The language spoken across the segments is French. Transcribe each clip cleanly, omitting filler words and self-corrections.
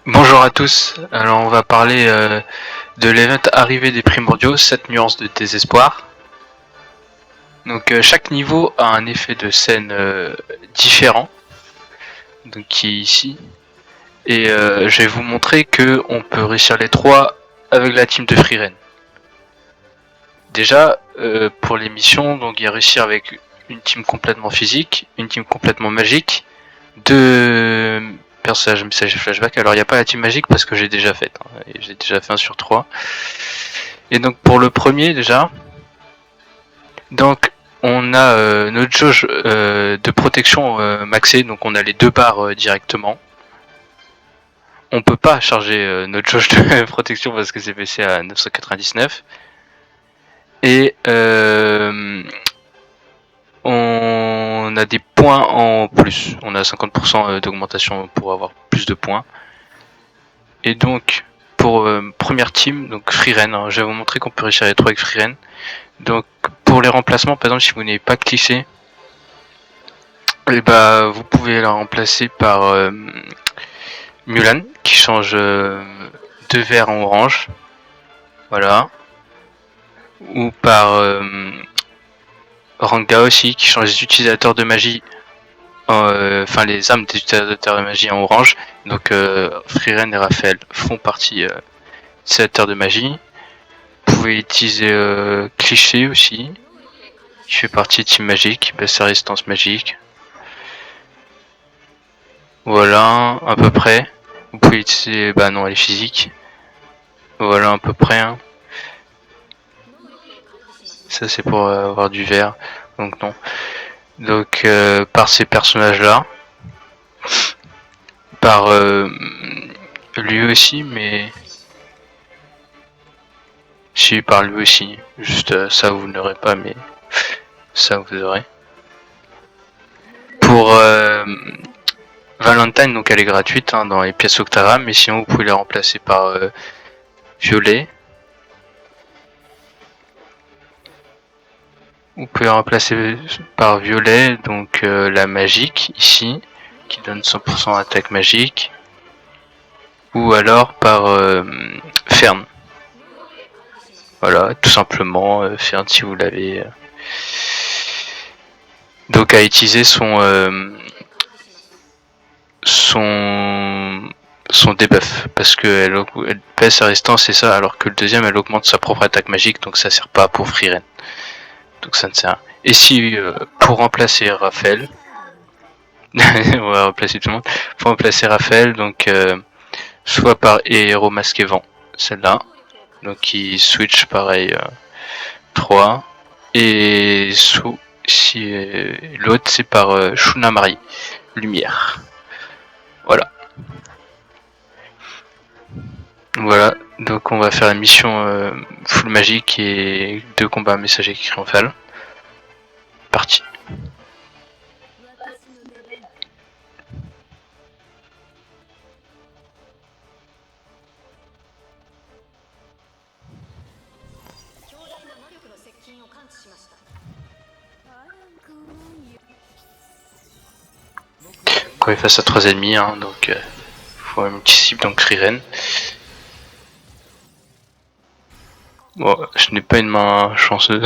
Bonjour à tous, alors on va parler de l'event Arrivée des Primordiaux, 7 nuances de désespoir. Donc chaque niveau a un effet de scène différent, donc qui est ici. Et je vais vous montrer que on peut réussir les 3 avec la team de Freeren. Déjà, pour les missions, donc il y a réussir avec une team complètement physique, une team complètement magique, 2 personnages messages et flashback. Alors il n'y a pas la team magique parce que j'ai déjà fait, j'ai déjà fait 1 sur 3. Et donc pour le premier déjà, donc on a notre jauge de protection maxée, donc on a les 2 barres directement. On peut pas charger notre jauge de protection parce que c'est baissé à 999. Et on a des points en plus. On a 50% d'augmentation pour avoir plus de points. Et donc pour première team, donc Freeren, hein, je vais vous montrer qu'on peut réussir les 3 avec Freeren. Donc pour les remplacements, par exemple, si vous n'avez pas cliché, et bah vous pouvez la remplacer par Mulan qui change de vert en orange, voilà, ou par Ranga aussi qui change les utilisateurs de magie, enfin les armes des utilisateurs de magie en orange. Donc Freeren et Raphaël font partie utilisateurs de magie. Vous pouvez utiliser Cliché aussi, qui fait partie de Team Magique, baisse sa résistance magique. Voilà, à peu près. Vous pouvez utiliser, bah non, elle est physique. Voilà, à peu près. Hein. Ça, c'est pour avoir du vert. Donc, non. Donc, par ces personnages-là. Par lui aussi, mais. Si, par lui aussi. Juste ça, vous n'aurez pas, mais. Ça, vous aurez. Pour Valentine, donc elle est gratuite hein, dans les pièces Octara, mais sinon, vous pouvez la remplacer par Violet. Vous pouvez remplacer par Violet, donc la magique ici, qui donne 100% attaque magique, ou alors par Fern. Voilà, tout simplement, Fern si vous l'avez. Donc à utiliser son debuff, parce qu'elle baisse sa résistance et ça, alors que le deuxième elle augmente sa propre attaque magique, donc ça sert pas pour Freeren. Donc ça ne sert à rien. Et si pour remplacer Raphaël, on va remplacer tout le monde. Pour remplacer Raphaël, donc soit par Héros Masqué Vent, celle-là. Donc qui switch pareil 3. Et si l'autre c'est par Shunamari, Lumière. Voilà. Voilà, donc on va faire la mission full magique et 2 combats messager triomphal. Parti. Quand il face à 3 ennemis, hein, donc faut un petit cible, donc Riren. Bon, je n'ai pas une main chanceuse.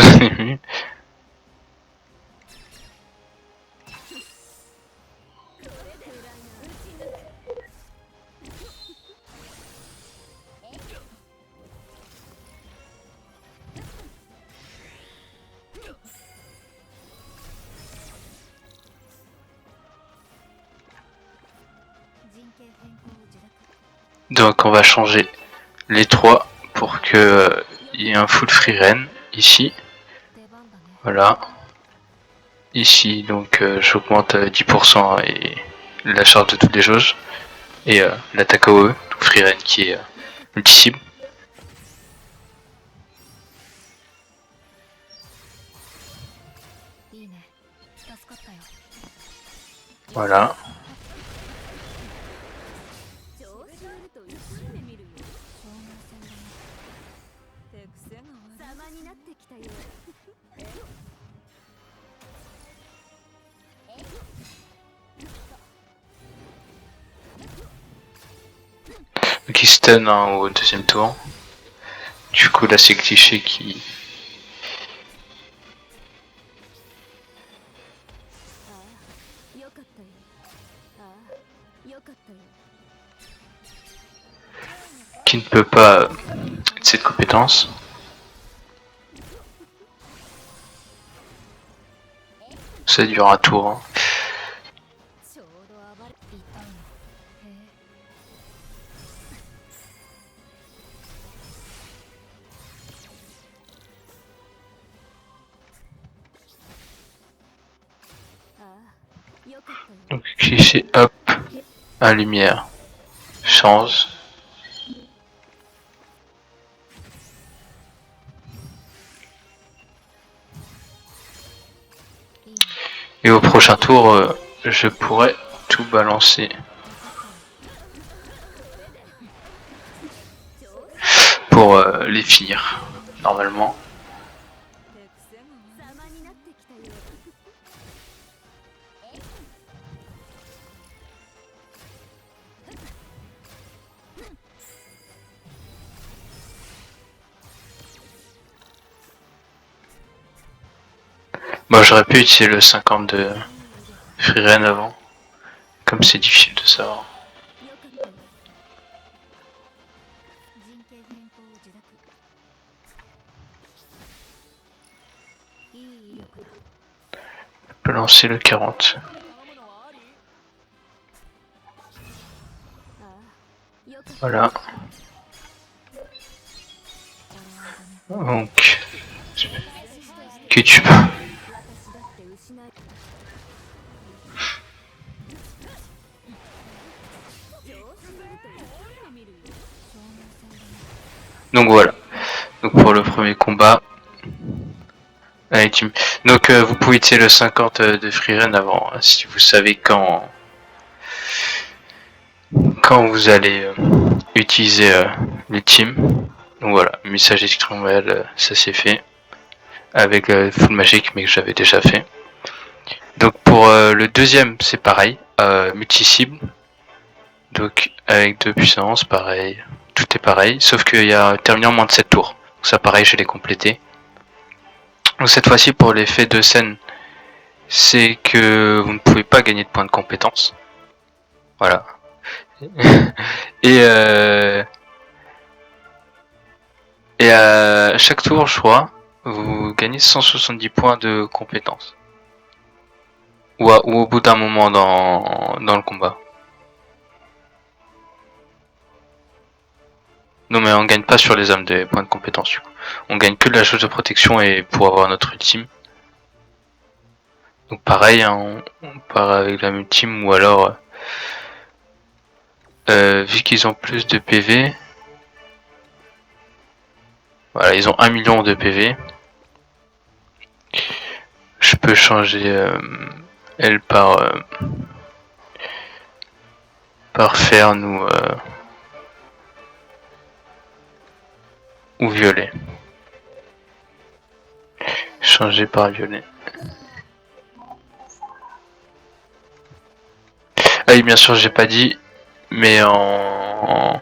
Donc on va changer les 3 pour que il y ait un full free run ici. Voilà. Ici donc j'augmente 10% et la charge de toutes les jauges. Et l'attaque AOE, donc free run qui est multi-cible. Voilà. Donc il stun hein, au deuxième tour. Du coup là c'est cliché qui... qui ne peut pas cette compétence. Ça dure un tour. Hein. Donc cliché hop, à lumière, change. Et au prochain tour, je pourrais tout balancer. Pour les finir, normalement. Moi j'aurais pu utiliser le 50 de Freeren avant, comme c'est difficile de savoir. Je peux lancer le 40. Voilà. Donc, que tu peux. Donc voilà. Donc pour le premier combat. Allez, donc vous pouvez utiliser le 50 de Freeren avant, si vous savez quand vous allez utiliser les teams. Donc voilà, message extrêmement ça c'est fait. Avec Full Magic, mais que j'avais déjà fait. Donc pour le deuxième, c'est pareil, multi-cible. Donc avec 2 puissances, pareil, tout est pareil, sauf qu'il y a terminé en moins de 7 tours. Donc ça pareil, je l'ai complété. Donc cette fois-ci pour l'effet de scène, c'est que vous ne pouvez pas gagner de points de compétence. Voilà. et à chaque tour, je crois, vous gagnez 170 points de compétence. Ou au bout d'un moment dans le combat. Non mais on gagne pas sur les âmes des points de compétence du coup. On gagne que de la chose de protection et pour avoir notre ultime. Donc pareil, hein, on part avec la ultime ou alors vu qu'ils ont plus de PV. Voilà, ils ont 1 million de PV. Je peux changer elle par fer ou violet. Changer par violet. Ah oui, bien sûr, j'ai pas dit, mais en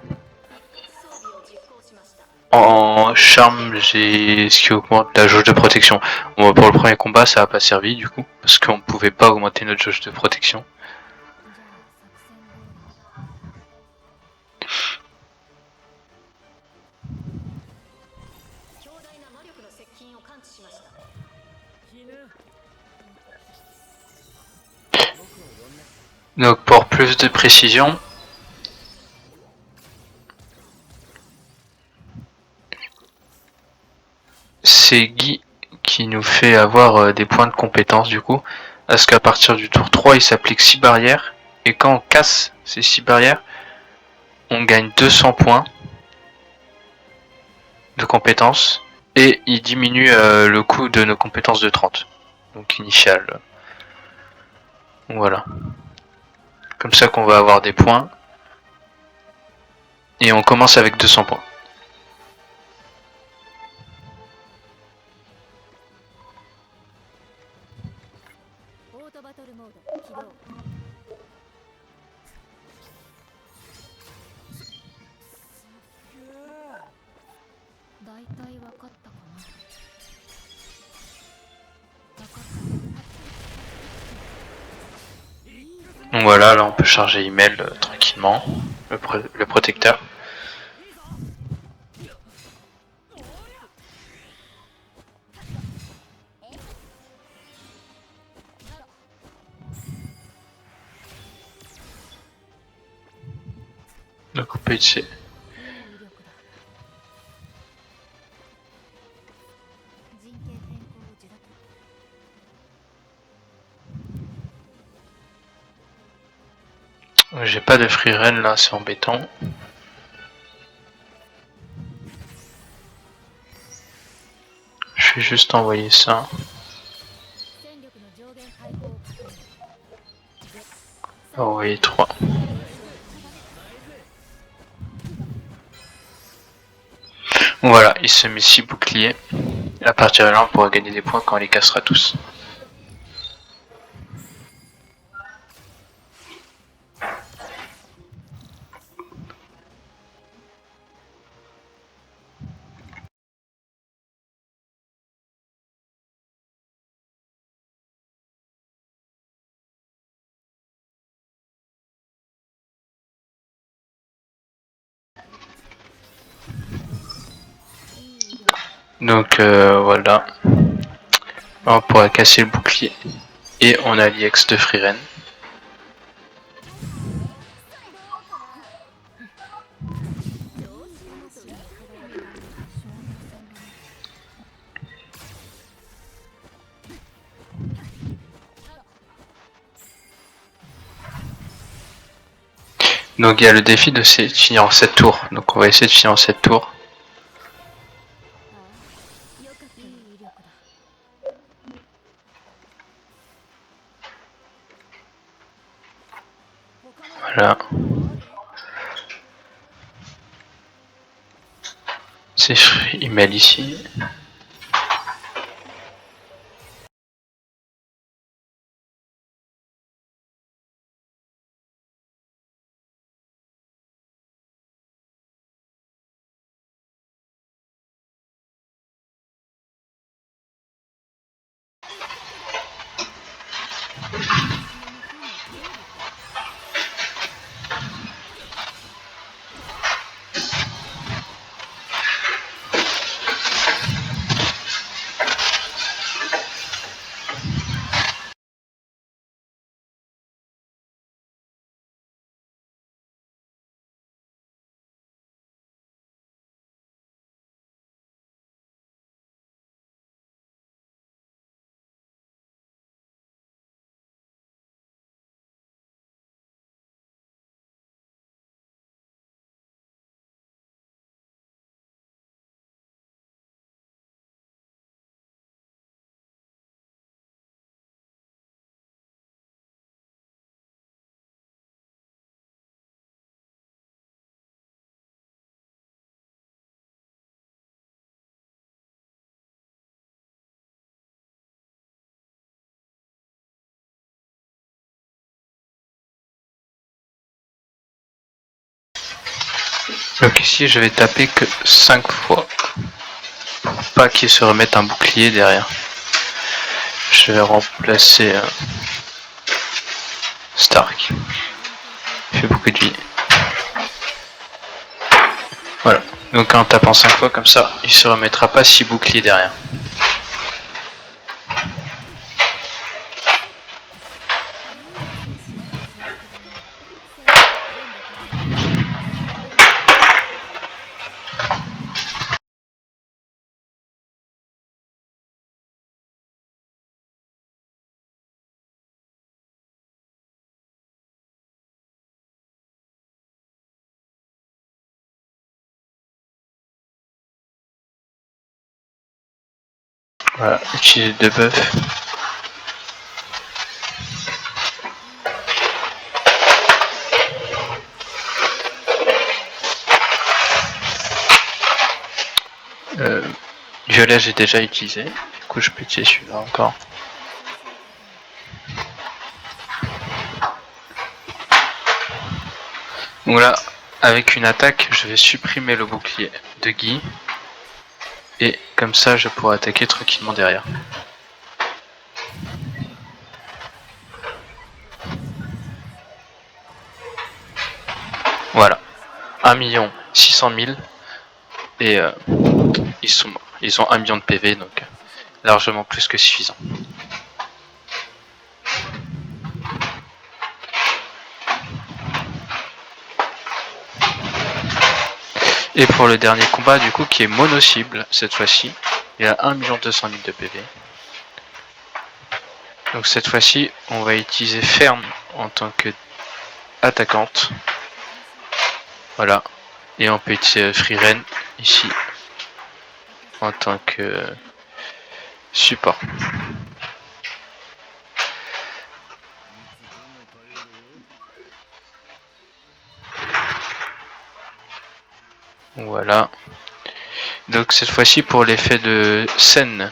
charme, j'ai ce qui augmente la jauge de protection. Bon, pour le premier combat, ça a pas servi du coup, parce qu'on pouvait pas augmenter notre jauge de protection. Donc pour plus de précision, c'est Guy qui nous fait avoir des points de compétence du coup, parce qu'à partir du tour 3, il s'applique 6 barrières, et quand on casse ces 6 barrières, on gagne 200 points de compétences, et il diminue le coût de nos compétences de 30. Donc initial. Voilà. Comme ça qu'on va avoir des points. Et on commence avec 200 points. Donc voilà, là on peut charger email tranquillement, le protecteur. Donc on peut utiliser. J'ai pas de free run là, c'est embêtant. Je vais juste envoyer ça. Envoyer 3. Voilà, il se met 6 boucliers. Et à partir de là, on pourra gagner des points quand on les cassera tous. Donc voilà, on pourra casser le bouclier. Et on a l'IX de Freeren. Donc il y a le défi de finir en 7 tours. Donc on va essayer de finir en 7 tours. Voilà. C'est email ici. Donc ici je vais taper que 5 fois. Pour pas qu'il se remette un bouclier derrière. Je vais remplacer Stark. Il fait beaucoup de vie. Voilà. Donc en tapant 5 fois comme ça, il se remettra pas 6 boucliers derrière. Voilà, utiliser deux buffs. Violet j'ai déjà utilisé, du coup je peux utiliser celui-là encore. Donc là, avec une attaque, je vais supprimer le bouclier de Guy. Et comme ça, je pourrai attaquer tranquillement derrière. Voilà, 1 600 000 et ils sont morts. Ils ont 1 million de PV, donc largement plus que suffisant. Et pour le dernier combat, du coup, qui est mono-cible cette fois-ci, il a 1 200 000 de PV. Donc cette fois-ci, on va utiliser Fern en tant que attaquante. Voilà. Et on peut utiliser Frieren ici en tant que support. Voilà. Donc cette fois-ci pour l'effet de scène.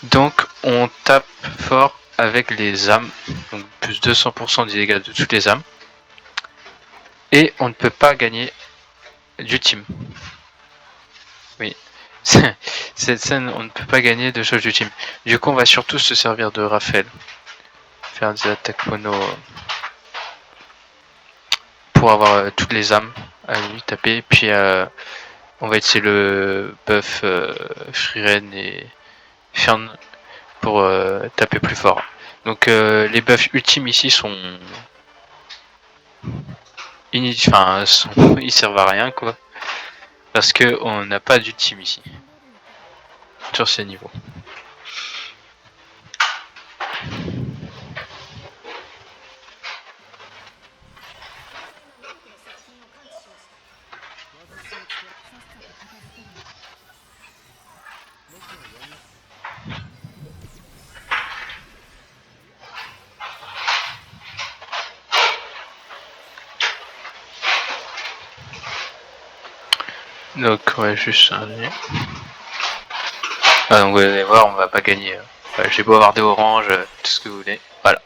Donc on tape fort avec les âmes. Donc plus 200% des dégâts de toutes les âmes. Et on ne peut pas gagner du team. Oui. Cette scène, on ne peut pas gagner de choses du team. Du coup, on va surtout se servir de Raphaël. Faire des attaques mono pour avoir toutes les âmes à lui taper. Puis on va essayer le buff Frieren et Fern pour taper plus fort. Donc les buffs ultimes ici sont... ils servent à rien quoi. Parce que on n'a pas d'ultime ici. Sur ces niveaux. Donc ouais, juste un... Ah, donc vous allez voir, on va pas gagner. J'ai beau avoir des oranges, tout ce que vous voulez. Voilà.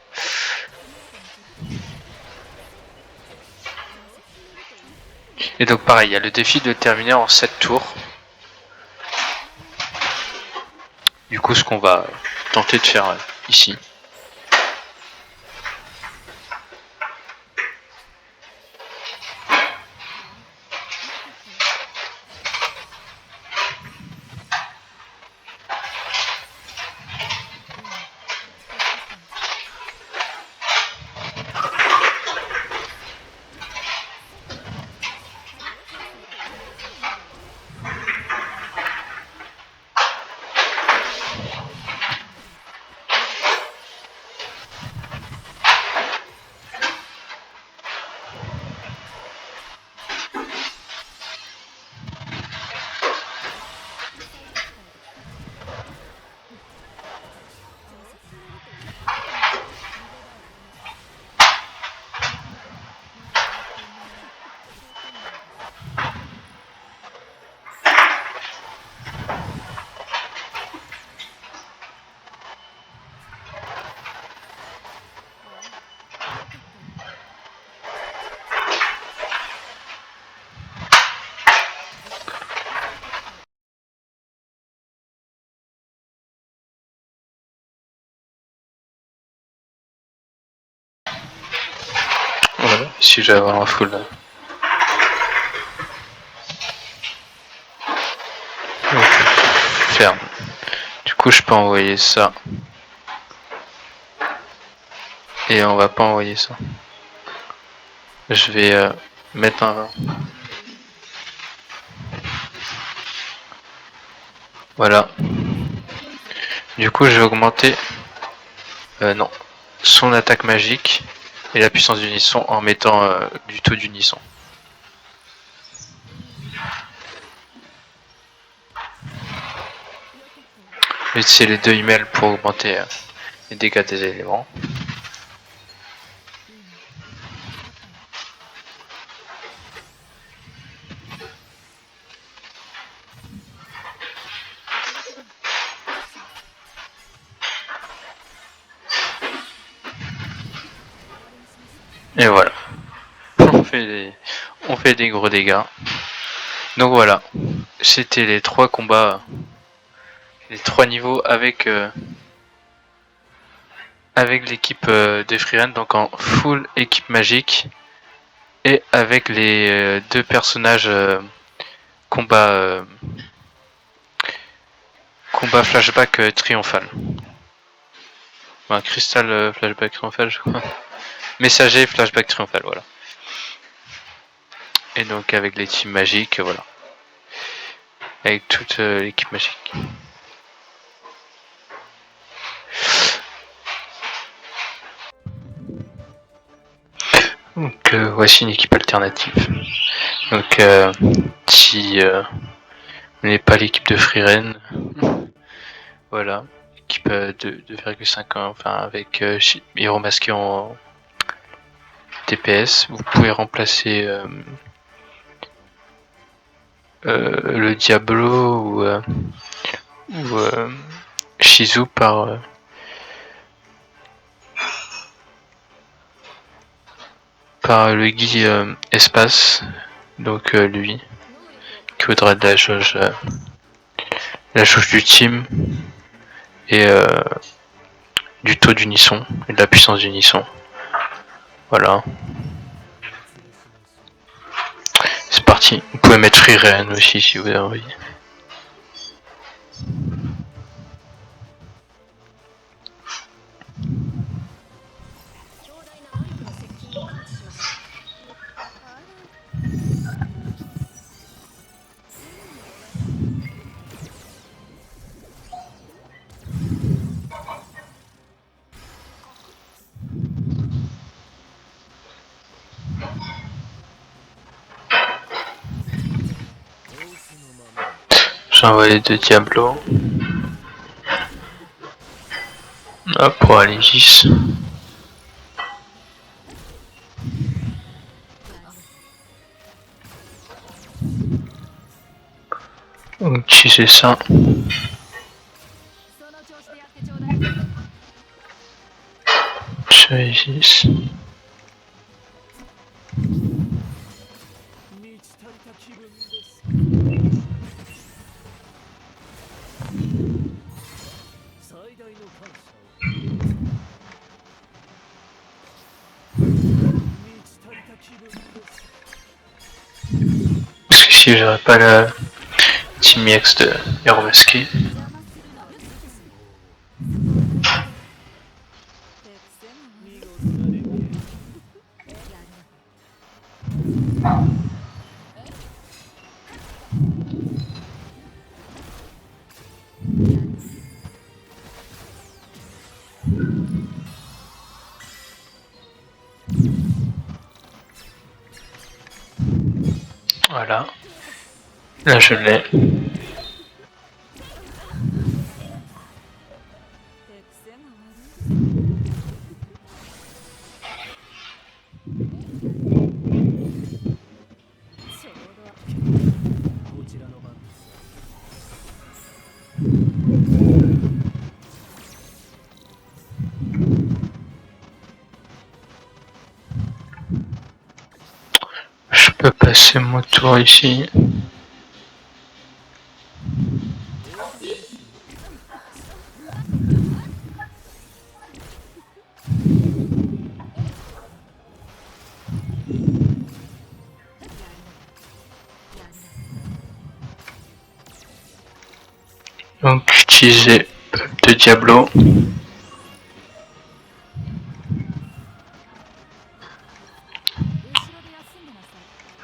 Et donc pareil, il y a le défi de terminer en 7 tours. Du coup, ce qu'on va tenter de faire ici. Voilà, ici je vais avoir un full. Ferme. Du coup, je peux envoyer ça. Et on va pas envoyer ça. Je vais mettre un... Voilà. Du coup, je vais augmenter... non. Son attaque magique et la puissance d'unisson en mettant du taux d'unisson. C'est les deux emails pour augmenter les dégâts des éléments. Et voilà. On fait des gros dégâts. Donc voilà. C'était les 3 combats. Les 3 niveaux avec l'équipe de Freerun, donc en full équipe magique Et avec les deux personnages combat flashback triomphal. Enfin, cristal flashback triomphal, je crois. Messager flashback triomphal, voilà. Et donc avec les teams magiques, voilà. Avec toute l'équipe magique. Donc voici une équipe alternative. Donc si vous n'êtes pas l'équipe de Freeren, voilà, équipe de 2,5 ans, enfin avec Hiro masqué en TPS, vous pouvez remplacer le Diablo ou Shizu par le Guy Espace, donc lui, qui voudra de la jauge du team et du taux d'unisson et de la puissance d'unisson. Voilà. C'est parti. Vous pouvez mettre Freeren aussi si vous avez envie. J'ai envoyé deux Diablo. Hop, pour Alegis. Utiliser ça. Alegis. Parce que si j'aurais pas la Team X de Hero masqué. Voilà. Là je l'ai. Je peux passer mon tour ici. Donc utiliser de Diablo.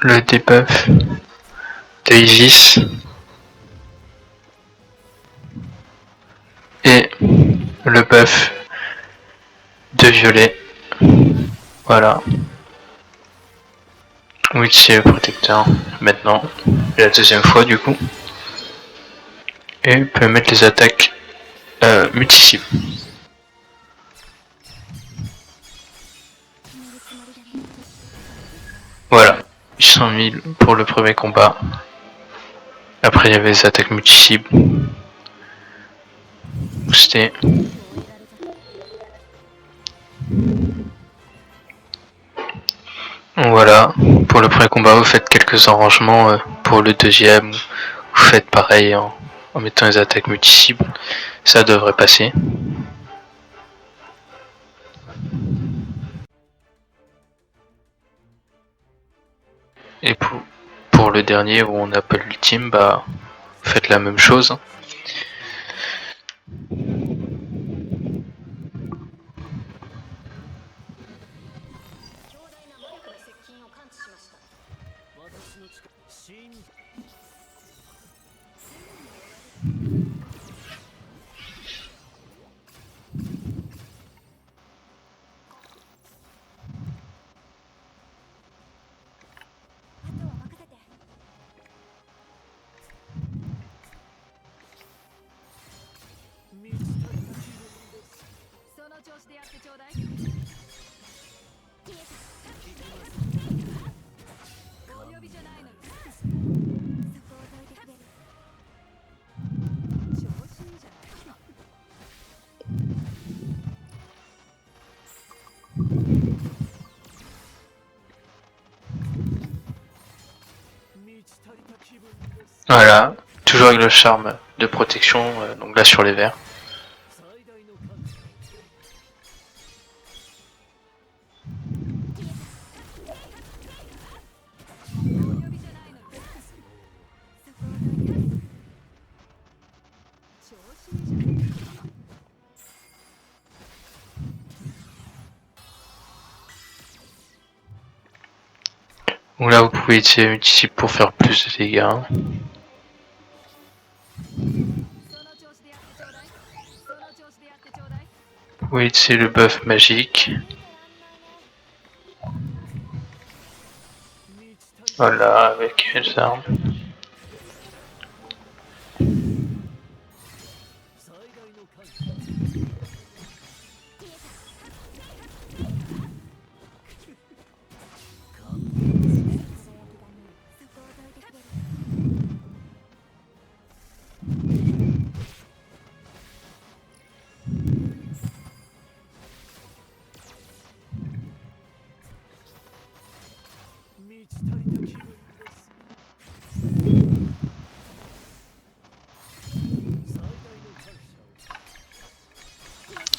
Le debuff de Isis. Et le buff de violet. Voilà. Oui, c'est le protecteur maintenant. La deuxième fois du coup. Et on peut mettre les attaques multi-cibles. Voilà. 800 000 pour le premier combat. Après il y avait les attaques multi-cibles. C'était... Voilà, pour le premier combat, vous faites quelques arrangements. Pour le deuxième, vous faites pareil en mettant les attaques multi-cibles. Ça devrait passer. Et pour le dernier où on n'a pas l'ultime, bah faites la même chose. Voilà, toujours avec le charme de protection, donc là sur les verts. Donc là vous pouvez utiliser multi pour faire plus de dégâts. Vous pouvez utiliser le buff magique. Voilà, avec les armes.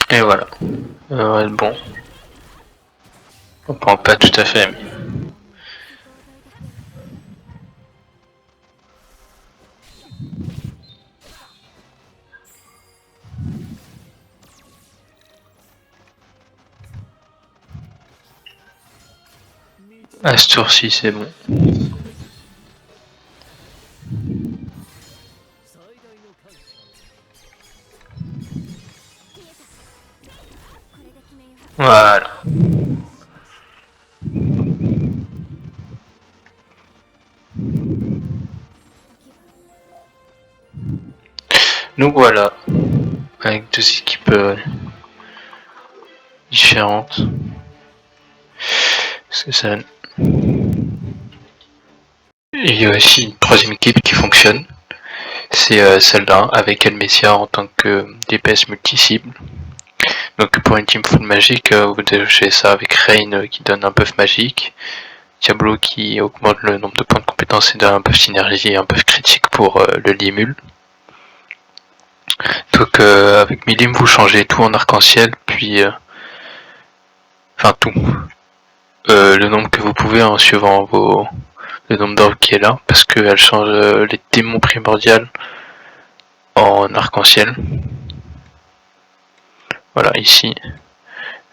Et voilà. Bon. On prend pas tout à fait. À ce tour-ci, c'est bon. Voilà. Donc voilà, avec deux équipes différentes. C'est ça. Il y a aussi une troisième équipe qui fonctionne. C'est celle-là, avec Elmesia en tant que DPS multi-cible. Donc pour une team full magique, vous dégagez ça avec Rain qui donne un buff magique, Diablo qui augmente le nombre de points de compétence et donne un buff synergie et un buff critique pour le Limul. Donc avec Milim vous changez tout en arc-en-ciel, puis enfin tout. Le nombre que vous pouvez en suivant le nombre d'orbes qui est là, parce qu'elle change les démons primordiales en arc-en-ciel. Voilà, ici,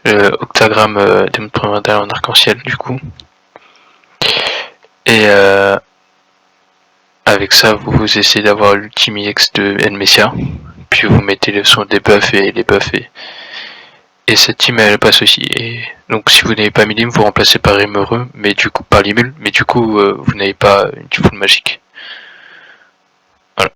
le octagramme démon primordial en arc-en-ciel du coup. Et avec ça, vous essayez d'avoir l'ultime EX de Elmesia, puis vous mettez le son des buffs et les buffs et cette team elle passe aussi. Et donc si vous n'avez pas Milim, vous remplacez par Rimmereux, mais du coup par Limul, mais du coup vous n'avez pas une team full magique.